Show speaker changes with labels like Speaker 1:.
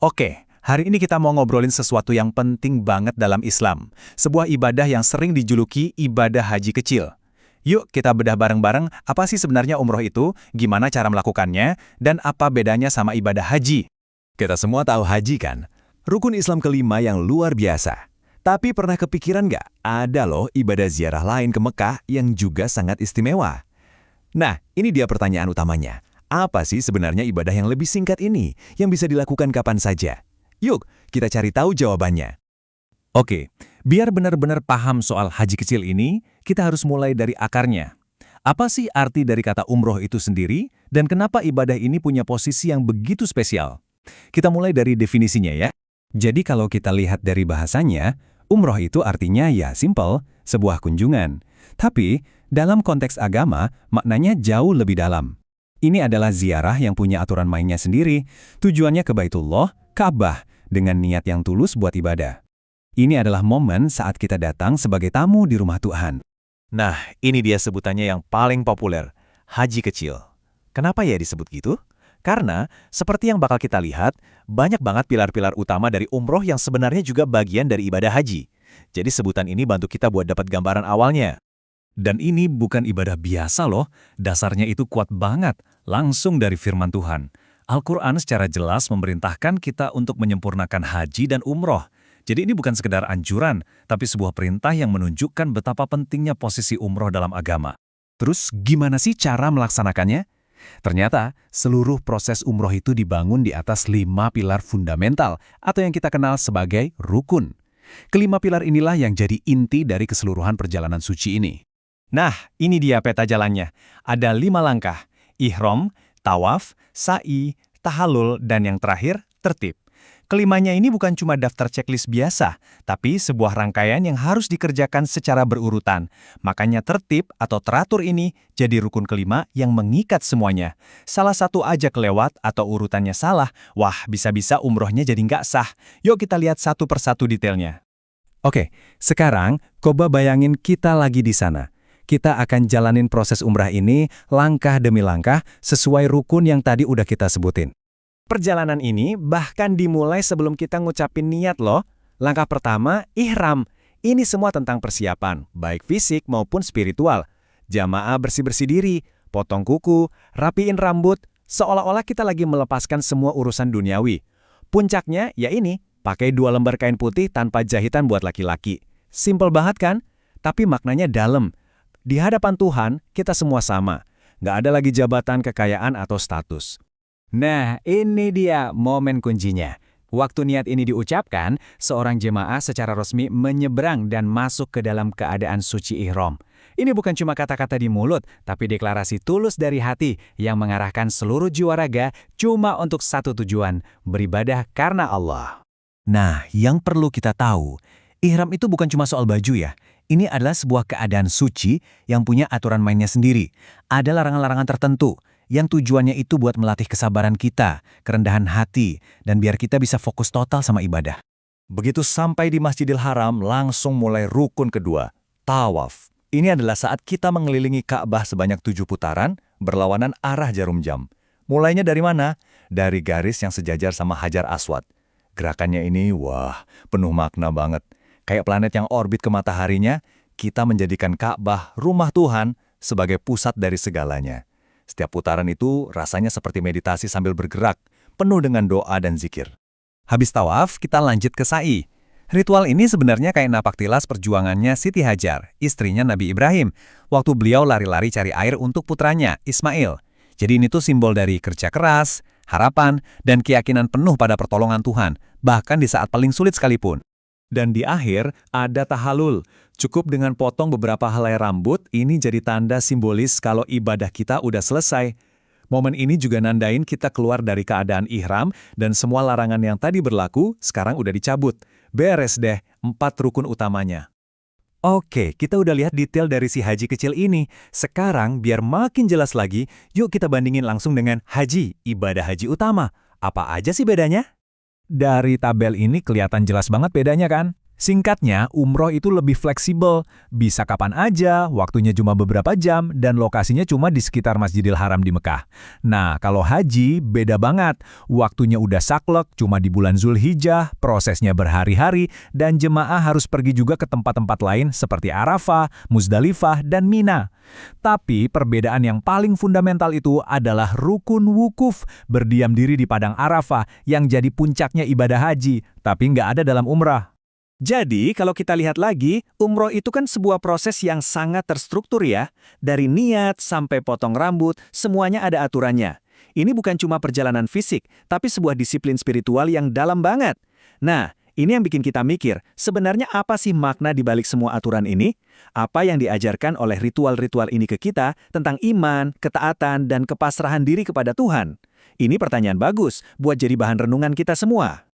Speaker 1: Oke, hari ini kita mau ngobrolin sesuatu yang penting banget dalam Islam. Sebuah ibadah yang sering dijuluki ibadah haji kecil. Yuk kita bedah bareng-bareng apa sih sebenarnya umroh itu, gimana cara melakukannya, dan apa bedanya sama ibadah haji.
Speaker 2: Kita semua tahu haji kan? Rukun Islam kelima yang luar biasa. Tapi pernah kepikiran nggak? Ada loh ibadah ziarah lain ke Mekah yang juga sangat istimewa. Nah, ini dia pertanyaan utamanya. Apa sih sebenarnya ibadah yang lebih singkat ini, yang bisa dilakukan kapan saja? Yuk, kita cari tahu jawabannya.
Speaker 1: Oke, biar benar-benar paham soal haji kecil ini, kita harus mulai dari akarnya. Apa sih arti dari kata umroh itu sendiri, dan kenapa ibadah ini punya posisi yang begitu spesial? Kita mulai dari definisinya ya. Jadi kalau kita lihat dari bahasanya, umroh itu artinya ya simple, sebuah kunjungan. Tapi, dalam konteks agama, maknanya jauh lebih dalam. Ini adalah ziarah yang punya aturan mainnya sendiri, tujuannya ke Baitullah, Ka'bah, dengan niat yang tulus buat ibadah. Ini adalah momen saat kita datang sebagai tamu di rumah Tuhan.
Speaker 3: Nah, ini dia sebutannya yang paling populer, haji kecil. Kenapa ya disebut gitu? Karena, seperti yang bakal kita lihat, banyak banget pilar-pilar utama dari umroh yang sebenarnya juga bagian dari ibadah haji. Jadi sebutan ini bantu kita buat dapat gambaran awalnya.
Speaker 1: Dan ini bukan ibadah biasa loh, dasarnya itu kuat banget, langsung dari firman Tuhan. Al-Quran secara jelas memerintahkan kita untuk menyempurnakan haji dan umroh. Jadi ini bukan sekedar anjuran, tapi sebuah perintah yang menunjukkan betapa pentingnya posisi umroh dalam agama. Terus gimana sih cara melaksanakannya? Ternyata, seluruh proses umroh itu dibangun di atas 5 pilar fundamental atau yang kita kenal sebagai rukun. Kelima pilar inilah yang jadi inti dari keseluruhan perjalanan suci ini. Nah, ini dia peta jalannya. Ada 5 langkah, ihram, tawaf, sa'i, tahallul, dan yang terakhir, tertib. Kelimanya ini bukan cuma daftar checklist biasa, tapi sebuah rangkaian yang harus dikerjakan secara berurutan. Makanya tertib atau teratur ini jadi rukun kelima yang mengikat semuanya. Salah satu aja kelewat atau urutannya salah, wah bisa-bisa umrohnya jadi nggak sah. Yuk kita lihat satu persatu detailnya. Oke, sekarang coba bayangin kita lagi di sana. Kita akan jalanin proses umrah ini langkah demi langkah sesuai rukun yang tadi udah kita sebutin. Perjalanan ini bahkan dimulai sebelum kita ngucapin niat loh. Langkah pertama, ihram. Ini semua tentang persiapan, baik fisik maupun spiritual. Jamaah bersih-bersih diri, potong kuku, rapiin rambut, seolah-olah kita lagi melepaskan semua urusan duniawi. Puncaknya, ya ini, pakai 2 lembar kain putih tanpa jahitan buat laki-laki. Simpel banget kan? Tapi maknanya dalam. Di hadapan Tuhan, kita semua sama. Nggak ada lagi jabatan, kekayaan, atau status. Nah, ini dia momen kuncinya. Waktu niat ini diucapkan, seorang jemaah secara resmi menyeberang dan masuk ke dalam keadaan suci ihram. Ini bukan cuma kata-kata di mulut, tapi deklarasi tulus dari hati yang mengarahkan seluruh jiwa raga cuma untuk satu tujuan, beribadah karena Allah. Nah, yang perlu kita tahu, ihram itu bukan cuma soal baju ya. Ini adalah sebuah keadaan suci yang punya aturan mainnya sendiri. Ada larangan-larangan tertentu yang tujuannya itu buat melatih kesabaran kita, kerendahan hati, dan biar kita bisa fokus total sama ibadah. Begitu sampai di Masjidil Haram, langsung mulai rukun kedua, tawaf. Ini adalah saat kita mengelilingi Ka'bah sebanyak 7 putaran, berlawanan arah jarum jam. Mulainya dari mana? Dari garis yang sejajar sama Hajar Aswad. Gerakannya ini, wah, penuh makna banget. Kayak planet yang orbit ke mataharinya, kita menjadikan Ka'bah, rumah Tuhan, sebagai pusat dari segalanya. Setiap putaran itu rasanya seperti meditasi sambil bergerak, penuh dengan doa dan zikir. Habis tawaf, kita lanjut ke sa'i. Ritual ini sebenarnya kayak napaktilas perjuangannya Siti Hajar, istrinya Nabi Ibrahim, waktu beliau lari-lari cari air untuk putranya, Ismail. Jadi ini tuh simbol dari kerja keras, harapan, dan keyakinan penuh pada pertolongan Tuhan, bahkan di saat paling sulit sekalipun. Dan di akhir, ada tahallul. Cukup dengan potong beberapa helai rambut, ini jadi tanda simbolis kalau ibadah kita udah selesai. Momen ini juga nandain kita keluar dari keadaan ihram, dan semua larangan yang tadi berlaku, sekarang udah dicabut. Beres deh, 4 rukun utamanya. Oke, kita udah lihat detail dari si haji kecil ini. Sekarang, biar makin jelas lagi, yuk kita bandingin langsung dengan haji, ibadah haji utama. Apa aja sih bedanya? Dari tabel ini kelihatan jelas banget bedanya kan?
Speaker 4: Singkatnya, umroh itu lebih fleksibel, bisa kapan aja, waktunya cuma beberapa jam, dan lokasinya cuma di sekitar Masjidil Haram di Mekah. Nah, kalau haji, beda banget. Waktunya udah saklek, cuma di bulan Zulhijjah, prosesnya berhari-hari, dan jemaah harus pergi juga ke tempat-tempat lain seperti Arafah, Muzdalifah, dan Mina. Tapi perbedaan yang paling fundamental itu adalah rukun wukuf, berdiam diri di Padang Arafah, yang jadi puncaknya ibadah haji, tapi nggak ada dalam umrah.
Speaker 1: Jadi, kalau kita lihat lagi, umroh itu kan sebuah proses yang sangat terstruktur ya. Dari niat sampai potong rambut, semuanya ada aturannya. Ini bukan cuma perjalanan fisik, tapi sebuah disiplin spiritual yang dalam banget. Nah, ini yang bikin kita mikir, sebenarnya apa sih makna di balik semua aturan ini? Apa yang diajarkan oleh ritual-ritual ini ke kita tentang iman, ketaatan, dan kepasrahan diri kepada Tuhan? Ini pertanyaan bagus buat jadi bahan renungan kita semua.